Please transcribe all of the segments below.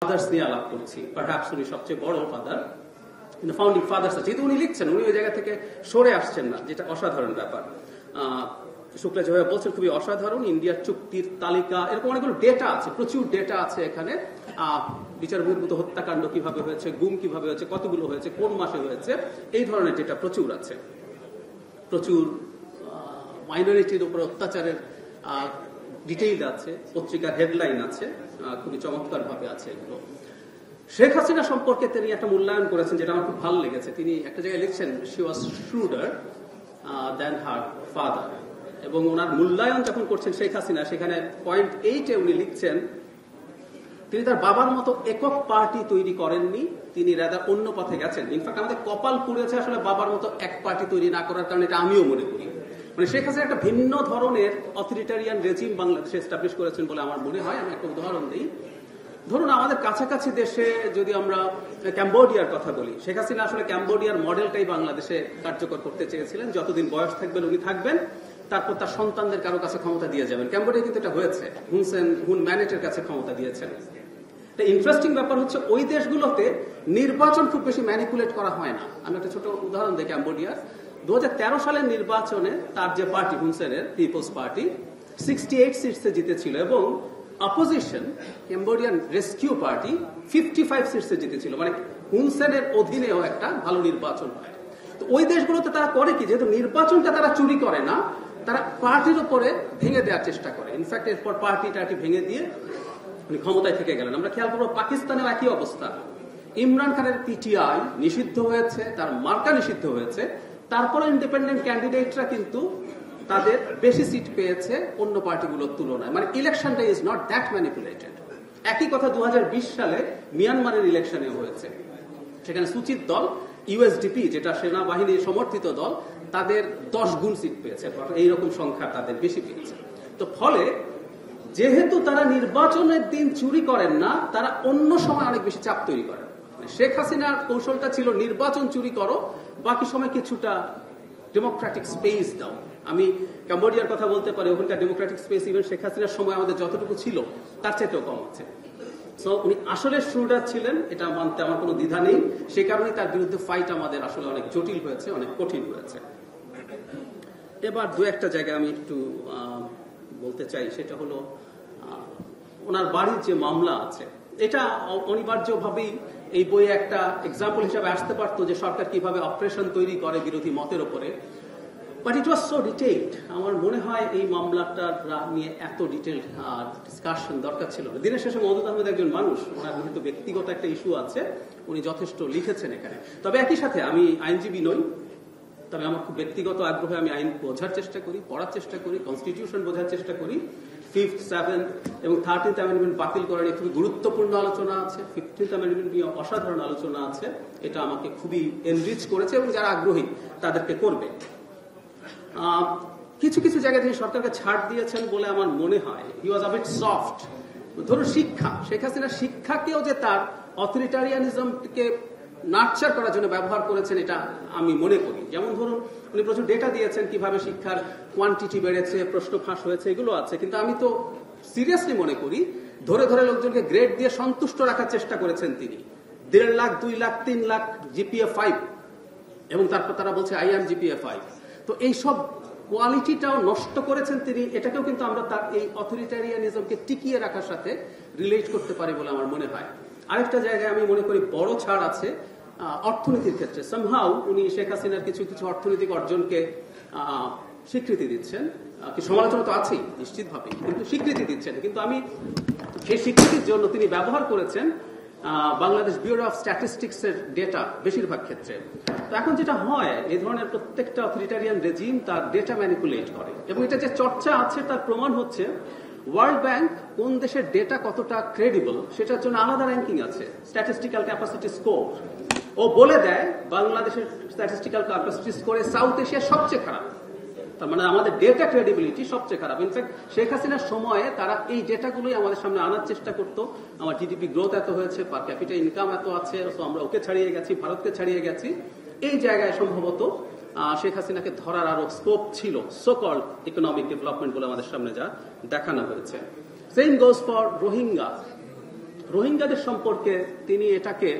Father's নিয়ে আলাপ করছি, পারহ্যাপস উনি সবচেয়ে বড় ফাদার, কিন্তু ফাউন্ডিং ফাদার্স আছে, যেহেতু উনি লিখছেন, উনি ওই জায়গা থেকে সরে আসছেন না, যেটা অসাধারণ ব্যাপার। শুক্লা যেভাবে বলছেন খুবই অসাধারণ। ইন্ডিয়ার চুক্তির তালিকা, এরকম অনেকগুলো ডেটা আছে, প্রচুর ডেটা আছে এখানে। বিচার বহির্ভূত হত্যাকাণ্ড কিভাবে হয়েছে, গুম কিভাবে হয়েছে, কতগুলো হয়েছে, কোন মাসে হয়েছে, এই ধরনের ডেটা প্রচুর আছে। প্রচুর মাইনরিটির উপর অত্যাচারের ডিটেইল আছে, পত্রিকার হেডলাইন আছে, খুবই চমৎকার ভাবে আছে এগুলো। শেখ হাসিনা সম্পর্কে তিনি একটা মূল্যায়ন করেছেন, যেটা আমার খুব ভালো লেগেছে। তিনি একটা জায়গায় লিখছেন, she was shrewder than her father. এবং ওনার মূল্যায়ন যখন করছেন শেখ হাসিনা, সেখানে পয়েন্ট 8-এ উনি লিখছেন, তিনি তার বাবার মতো একক পার্টি তৈরি করেননি, তিনি রাদার অন্য পথে গেছেন। ইনফ্যাক্ট আমাদের কপাল পুড়েছে আসলে বাবার মতো এক পার্টি তৈরি না করার কারণে, এটা আমিও মনে করি। মানে শেখ হাসিনা একটা ভিন্ন ধরনের অথরিটারিয়ান রেজিম বাংলাদেশে এস্টাবলিশ করেছেন বলে আমার মনে হয়। আমি একটা উদাহরণ দিই। ধরুন আমাদের কাছাকাছি দেশে যদি আমরা ক্যাম্বোডিয়ার কথা বলি, শেখ হাসিনা আসলে ক্যাম্বোডিয়ার মডেলটাই বাংলাদেশে কার্যকর করতে চেয়েছিলেন। যতদিন বয়স থাকবেন উনি থাকবেন, তারপর তার সন্তানদের কারো কাছে ক্ষমতা দিয়ে যাবেন। ক্যাম্বোডিয়া কিন্তু এটা হয়েছে, হুন ম্যানেটের কাছে ক্ষমতা দিয়েছেন। ইন্টারেস্টিং ব্যাপার হচ্ছে, ওই দেশগুলোতে নির্বাচন খুব বেশি ম্যানিপুলেট করা হয় না। আমি একটা ছোট উদাহরণ দিই ক্যাম্বোডিয়ার। 2013 সালের নির্বাচনে তার যে পার্টি, হুনসেনের পিপলস পার্টি, 68 সিটসে জিতেছিল, এবং অপোজিশন ক্যাম্বোডিয়ান রেস্কিউ পার্টি 55 সিটসে জিতেছিল। মানে হুনসেনের অধীনেও একটা ভালো নির্বাচন হয়। তো ওই দেশগুলোতে তারা করে কি, যেহেতু নির্বাচনটা তারা চুরি করে না, তারা পার্টির উপরে ভেঙে দেওয়ার চেষ্টা করে। ইনফ্যাক্ট এরপর পার্টি ভেঙে দিয়ে উনি ক্ষমতায় থেকে গেলেন। আমরা খেয়াল করবো পাকিস্তানের একই অবস্থা। ইমরান খানের পিটিআই নিষিদ্ধ হয়েছে, তার মার্কা নিষিদ্ধ হয়েছে, তারপরে ইন্ডিপেন্ডেন্ট ক্যান্ডিডেটরা কিন্তু তাদের বেশি সিট পেয়েছে অন্য পার্টিগুলোর তুলনায়। মানে ইলেকশনটা ইজ নট দ্যাট ম্যানিপুলেটেড। একই কথা 2020 সালে মিয়ানমারের ইলেকশনে হয়েছে। সেখানে সুচিত দল, ইউএসডিপি, যেটা সেনাবাহিনীর সমর্থিত দল, তাদের 10 গুণ সিট পেয়েছে, এইরকম সংখ্যা তাদের বেশি পেয়েছে। তো ফলে যেহেতু তারা নির্বাচনের দিন চুরি করেন না, তারা অন্য সময় অনেক বেশি চাপ তৈরি করেন। শেখ হাসিনার কৌশলটা ছিল নির্বাচন চুরি করো, বাকি সময় কিছুটা ডেমোক্রেটিক স্পেস দাও। আমি ক্যাম্বোডিয়ার কথা বলতে পারি, ওখানকার ডেমোক্রেটিক স্পেস ইভেন শেখ হাসিনার সময় আমাদের যতটুকু ছিল তার চাইতেও কম আছে। সো উনি আসলে শ্রুডার ছিলেন, এটা মানতে আমার কোনো দ্বিধা নেই। সেই কারণে তার বিরুদ্ধে ফাইট আমাদের আসলে অনেক জটিল হয়েছে, অনেক কঠিন হয়েছে। এবার দু একটা জায়গায় আমি একটু বলতে চাই, সেটা হলো ওনার বাড়ির যে মামলা আছে, এটা অনিবার্যভাবেই এই বইয়ে একটা এক্সাম্পল হিসাবে আসতে পারতো যে সরকার কিভাবে অপারেশন তৈরি করে বিরোধী মতের উপরে। But it was so detailed. আমার মনে হয় এই মামলাটা নিয়ে এত ডিটেইলড ডিসকাশন দরকার ছিল না। দিনের শেষে মওদুদ আহমেদ একজন মানুষ, ওনার যেহেতু ব্যক্তিগত একটা ইস্যু আছে, উনি যথেষ্ট লিখেছেন এখানে। তবে একই সাথে আমি আইনজীবী নই, তবে আমার খুব ব্যক্তিগত আগ্রহে আমি আইন বোঝার চেষ্টা করি, পড়ার চেষ্টা করি, কনস্টিটিউশন বোঝার চেষ্টা করি। 5th, 7th এবং 13th অ্যামেন্ডমেন্ট বাতিল করা নিয়ে খুবই গুরুত্বপূর্ণ আলোচনা আছে। 15th অ্যামেন্ডমেন্ট নিয়ে অসাধারণ আলোচনা আছে। এটা আমাকে খুবই এনরিচ করেছে, এবং যারা আগ্রহী তাদেরকে করবে। কিছু কিছু জায়গায় তিনি সরকারকে ছাড় দিয়েছেন বলে আমার মনে হয়। হি ওয়াজ আ বিট সফট। ধরুন শিক্ষা, শেখ হাসিনা শিক্ষাকেও যে তার অথরিটারিয়ানিজমকে নার্চার করার জন্য ব্যবহার করেছেন, এটা আমি মনে করি। যেমন ধরুন উনি প্রচুর ডেটা দিয়েছেন কিভাবে শিক্ষার কোয়ান্টিটি বেড়েছে, প্রশ্ন ফাঁস হয়েছে, এগুলো আছে। কিন্তু আমি তো সিরিয়াসলি মনে করি ধরে ধরে লোকজনকে গ্রেড দিয়ে সন্তুষ্ট রাখার চেষ্টা করেছেন তিনি। 1.5 লাখ, 2 লাখ, 3 লাখ জিপিএ 5, এবং তারপর তারা বলছে আই এম জিপিএ 5। তো এইসব কোয়ালিটিটাও নষ্ট করেছেন তিনি। এটাকেও কিন্তু আমরা তার এই অথরিটারিয়ানিজমকে টিকিয়ে রাখার সাথে রিলেট করতে পারি বলে আমার মনে হয়। আরেকটা জায়গায় আমি মনে করি বড় ছাড় আছে অর্থনীতির ক্ষেত্রে। সামহাউ উনি শেখ হাসিনার কিছু কিছু অর্থনৈতিক অর্জনকে স্বীকৃতি দিচ্ছেন। সমালোচনা তো আছেই নিশ্চিতভাবে, কিন্তু স্বীকৃতি দিচ্ছেন। কিন্তু আমি সেই স্বীকৃতির জন্য তিনি ব্যবহার করেছেন বাংলাদেশ ব্যুরো অফ স্ট্যাটিস্টিক্স এর ডেটা বেশিরভাগ ক্ষেত্রে। তো এখন যেটা হয়, এই ধরনের প্রত্যেকটা অথরিটারিয়ান রেজিম তার ডেটা ম্যানিপুলেট করে, এবং এটা যে চর্চা আছে তার প্রমাণ হচ্ছে ওয়ার্ল্ড ব্যাংক কোন দেশের ডেটা কতটা ক্রেডিবল সেটার জন্য আলাদা র্যাঙ্কিং আছে, স্ট্যাটিস্টিক্যাল ক্যাপাসিটি স্কোর। ও বলে দেয় বাংলাদেশের স্ট্যাটিস্টিক্যাল ক্যাপাসিটি স্কোরে সাউথ এশিয়া সবচেয়ে খারাপ। তার মানে আমাদের ডেটা ক্রেডিবিলিটি সবচেয়ে খারাপ। ইনফ্যাক্ট শেখ হাসিনার সময়ে তারা এই ডেটাগুলোই আমাদের সামনে আনার চেষ্টা করতো। আমার জিডিপি গ্রোথ এত হয়েছে, পার ক্যাপিটা ইনকাম এত আছে, তো আমরা ওকে ছাড়িয়ে গেছি, ভারতকে ছাড়িয়ে গেছি। এই জায়গায় সম্ভবত শেখ হাসিনাকে ধরার আরো স্কোপ ছিল, সো কল্ড ইকোনমিক ডেভেলপমেন্ট বলে আমাদের সামনে যা দেখানো হয়েছে। Same goes for Rohingya. রোহিঙ্গাদের সম্পর্কে তিনি এটাকে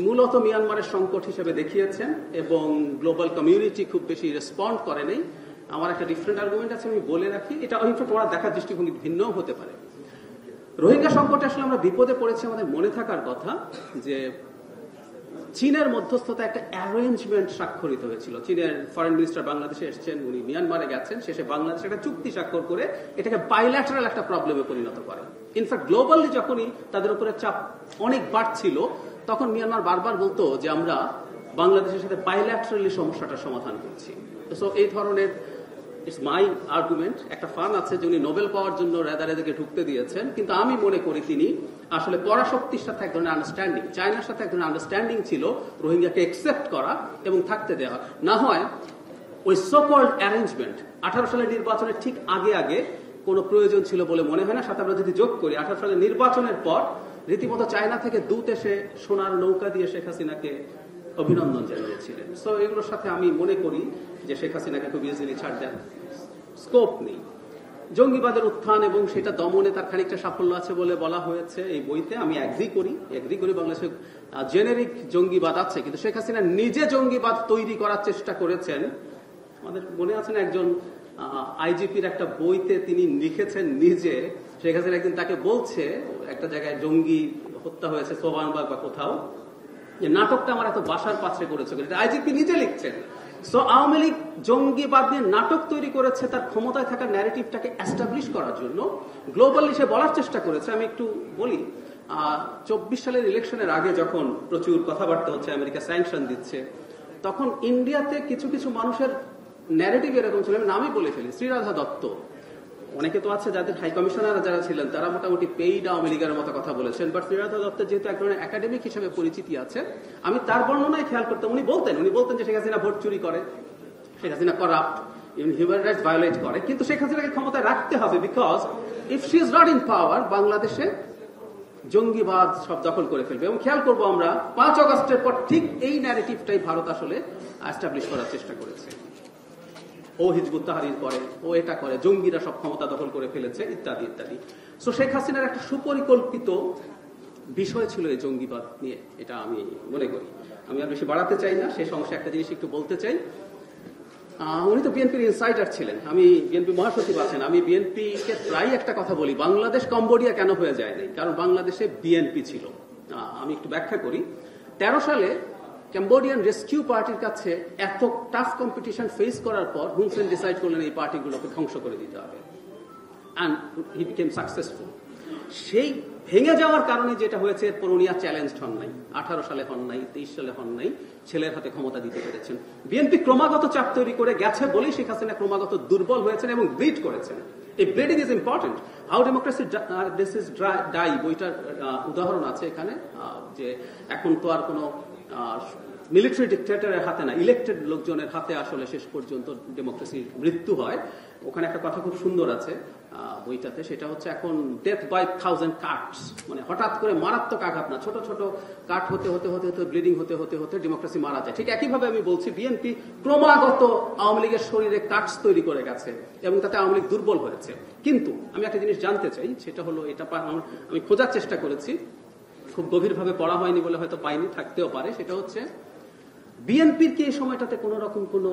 মূলত মিয়ানমারের সংকট হিসেবে দেখিয়েছেন এবং গ্লোবাল কমিউনিটি খুব বেশি রেসপন্ড করেনি। আমার একটা ডিফারেন্ট আর্গুমেন্ট আছে, আমি বলে রাখি। এটা ওরা দেখার দৃষ্টিভঙ্গি ভিন্নও হতে পারে। রোহিঙ্গা সংকটে আসলে আমরা বিপদে পড়েছি, আমাদের মনে থাকার কথা যে চীনের মধ্যস্থতা একটা অ্যারেঞ্জমেন্ট স্বাক্ষরিত হয়েছিল। চীনের ফরেন মিনিস্টার বাংলাদেশে এসেছেন, উনি মিয়ানমারে গেছেন, শেষে বাংলাদেশে একটা চুক্তি স্বাক্ষর করে এটাকে বাইল্যাটারাল একটা প্রবলেমে পরিণত করে। ইনফ্যাক্ট গ্লোবালি যখনই তাদের উপরে চাপ অনেক বাড়ছিল, তখন মিয়ানমার বারবার বলতো যে আমরা বাংলাদেশের সাথে বাইল্যাটারালি সমস্যাটা সমাধান করছি। সো এই ধরনের ইটস মাই আর্গুমেন্ট। একটা ফান আছে যে উনি নোবেল পাওয়ার জন্য রেদারেদেরকে ঢুকতে দিয়েছেন, কিন্তু আমি মনে করি তিনি আসলে পরাশক্তির সাথে এক ধরনের আন্ডারস্ট্যান্ডিং, চায়নার সাথে এক ধরনের আন্ডারস্ট্যান্ডিং ছিল রোহিঙ্গাকে একসেপ্ট করা এবং থাকতে দেওয়া। না হয় ওই সোকল্ড অ্যারেঞ্জমেন্ট 18 সালের নির্বাচনের ঠিক আগে কোনো প্রয়োজন ছিল বলে মনে হয় না। সাথে আমরা যদি যোগ করি 18 সালের নির্বাচনের পর রীতিমতো চায়না থেকে দূত এসে সোনার নৌকা দিয়ে শেখ হাসিনাকে অভিনন্দন জানিয়েছিলেন। সো এগুলোর সাথে আমি মনে করি যে শেখ হাসিনাকে খুব ইজিলি ছাড় দেন স্কোপ নেই। জঙ্গিবাদের উত্থান এবং সেটা দমনে তার খানিকটা সাফল্য আছে বলে বলা হয়েছে এই বইতে। আমি এগ্রি করি বাংলাদেশে জেনেরিক জঙ্গিবাদ আছে, কিন্তু শেখ হাসিনা নিজে জঙ্গিবাদ তৈরি করার চেষ্টা করেছেন। আমাদের মনে আছে না, একজন আইজিপির একটা বইতে তিনি লিখেছেন নিজে, শেখ হাসিনা একদিন তাকে বলছে একটা জায়গায় জঙ্গি হত্যা হয়েছে সোবানবাগ বা কোথাও, যে নাটকটা আমার এত বাসার পাশে করেছে, আইজিপি নিজে লিখছেন। সো আওয়ামী লীগ জঙ্গিবাদ নিয়ে নাটক তৈরি করেছে তার ক্ষমতায় থাকার ন্যারেটিভটাকে এস্টাবলিশ করার জন্য। গ্লোবালি সে বলার চেষ্টা করেছে। আমি একটু বলি, 24 সালের ইলেকশনের আগে যখন প্রচুর কথাবার্তা হচ্ছে, আমেরিকা স্যাংশন দিচ্ছে, তখন ইন্ডিয়াতে কিছু কিছু মানুষের ন্যারেটিভ এরকম ছিল, আমি নামই বলে ফেলি, শ্রীরাধা দত্ত, অনেকে তো আছে যাদের হাই কমিশনার যারা ছিলেন তারা মোটামুটি পেইড আওয়ামী লীগের মতো কথা বলেছেন, বাট শ্রীরাধা দত্তের যেহেতু এক ধরনের একাডেমিক হিসেবে পরিচিতি আছে, আমি তার বর্ণনায় খেয়াল করতাম। উনি বলতেন যে শেখ হাসিনা ভোট চুরি করে, Sheikh Hasina corrupt, human rights violate করে, কিন্তু শেখ হাসিনাকে ক্ষমতায় রাখতে হবে, because if she is not in power বাংলাদেশে জঙ্গিবাদ সব দখল করে ফেলবে। এবং খেয়াল করবো আমরা 5 আগস্টের পর ঠিক এই ন্যারেটিভটাই ভারত আসলে এস্টাবলিশ করার চেষ্টা করেছে। ও হিজবুত তাহরির করে, ও এটা করে, জঙ্গিরা সব ক্ষমতা দখল করে ফেলেছে, ইত্যাদি ইত্যাদি। সো শেখ হাসিনার একটা সুপরিকল্পিত বিষয় ছিল এই জঙ্গিবাদ নিয়ে, এটা আমি মনে করি। আমি আর বেশি বাড়াতে চাই না, শেষ অংশে একটা জিনিস একটু বলতে চাই। উনি তো বিএনপির ইনসাইডার ছিলেন, আমি বিএনপি মহাসচিব আছেন। আমি বিএনপিকে প্রায় একটা কথা বলি, বাংলাদেশ কম্বোডিয়া কেন হয়ে যায় নাই, কারণ বাংলাদেশে বিএনপি ছিল। আমি একটু ব্যাখ্যা করি। 13 সালে ক্যাম্বোডিয়ান রেস্কিউ পার্টির কাছে এত টাফ কম্পিটিশন ফেস করার পর হুন সেন ডিসাইড করলেন এই পার্টিগুলোকে ধ্বংস করে দিতে হবে, অ্যান্ড হি বিকেম সাকসেসফুল। সেই ভেঙে যাওয়ার কারণে যেটা হয়েছে, এরপর উনি আর চ্যালেঞ্জড হন নাই, 18 সালে হন নাই, 23 সালে হন নাই, ছেলের হাতে ক্ষমতা দিতে পেরেছেন। বিএনপি ক্রমাগত চাপ তৈরি করে গেছে বলেই শেখ হাসিনা ক্রমাগত দুর্বল হয়েছেন এবং ব্লিড করেছেন। এই bleeding is important. How democracy die বইটার উদাহরণ আছে এখানে, যে এখন তো আর কোনো মিলিটারি ডিক্টেটরের হাতে না, ইলেক্টেড লোকজনের হাতে আসলে শেষ পর্যন্ত ডেমোক্রেসির মৃত্যু হয়। ওখানে একটা কথা খুব সুন্দর আছে বইটাতে, সেটা হচ্ছে এখন ডেথ বাই 1000 কাটস, মানে হঠাৎ করে মারাত্মক আঘাত না, ছোট ছোট কাট হতে হতে হতে হতে ব্লিডিং হতে হতে হতে ডেমোক্রেসি মারা যায়। ঠিক একইভাবে আমি বলছি বিএনপি ক্রমাগত আওয়ামী লীগের শরীরে কাটস তৈরি করে গেছে এবং তাতে আওয়ামী লীগ দুর্বল হয়েছে। কিন্তু আমি একটা জিনিস জানতে চাই, সেটা হলো, এটা আমি খোঁজার চেষ্টা করেছি, খুব গভীরভাবে পড়া হয়নি বলে হয়তো পাইনি, থাকতেও পারে। সেটা হচ্ছে বিএনপির কি এই সময়টাতে কোন রকম কোন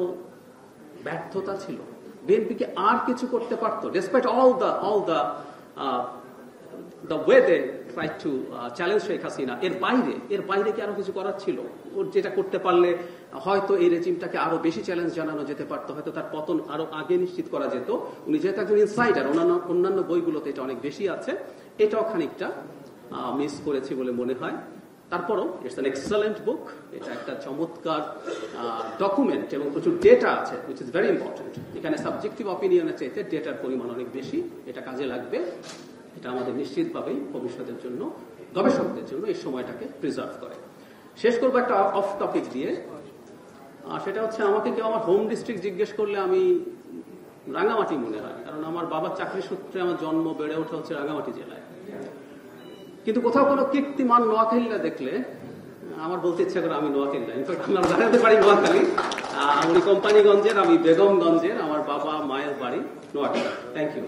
ব্যর্থতা ছিল? বিএনপি কি আর কিছু করতে পারতো? Despite all the way they try to challenge Sheikh Hasina, এর বাইরে কি আরো কিছু করার ছিল? ওর যেটা করতে পারলে হয়তো এই রেজিমটাকে আরো বেশি চ্যালেঞ্জ জানানো যেতে পারতো, হয়তো তার পতন আরো আগে নিশ্চিত করা যেত। উনি যেহেতু একজন ইনসাইডার, অন্যান্য বইগুলোতে এটা অনেক বেশি আছে, এটাও খানিকটা মিস করেছি বলে মনে হয়। তারপরও ইটস অ্যান এক্সেলেন্ট বুক, এটা একটা চমৎকার ডকুমেন্ট এবং প্রচুর ডেটা আছে, উইচ ইজ ভেরি ইম্পর্টেন্ট। এখানে সাবজেক্টিভ অপিনিয়নের চাইতে ডেটার পরিমাণ অনেক বেশি, এটা কাজে লাগবে। এটা আমাদের নিশ্চিতভাবেই ভবিষ্যতের জন্য, গবেষকদের জন্য এই সময়টাকে প্রিজার্ভ করে। শেষ করবো একটা অফ টপিক দিয়ে, সেটা হচ্ছে আমাকে কেউ আমার হোম ডিস্ট্রিক্ট জিজ্ঞেস করলে আমি রাঙামাটি মনে হয়, কারণ আমার বাবার চাকরি সূত্রে আমার জন্ম, বেড়ে ওঠা হচ্ছে রাঙামাটি জেলায়। কিন্তু কোথাও কোনো কীর্তিমান নোয়াখালীরা দেখলে আমার বলতে ইচ্ছা করে আমি নোয়াখালী, ইনফ্যাক্ট আমরা জানাতে পারি নোয়াখালী। উনি কোম্পানিগঞ্জের, আমি বেগমগঞ্জের, আমার বাবা মায়ের বাড়ি নোয়াখালী। Thank you.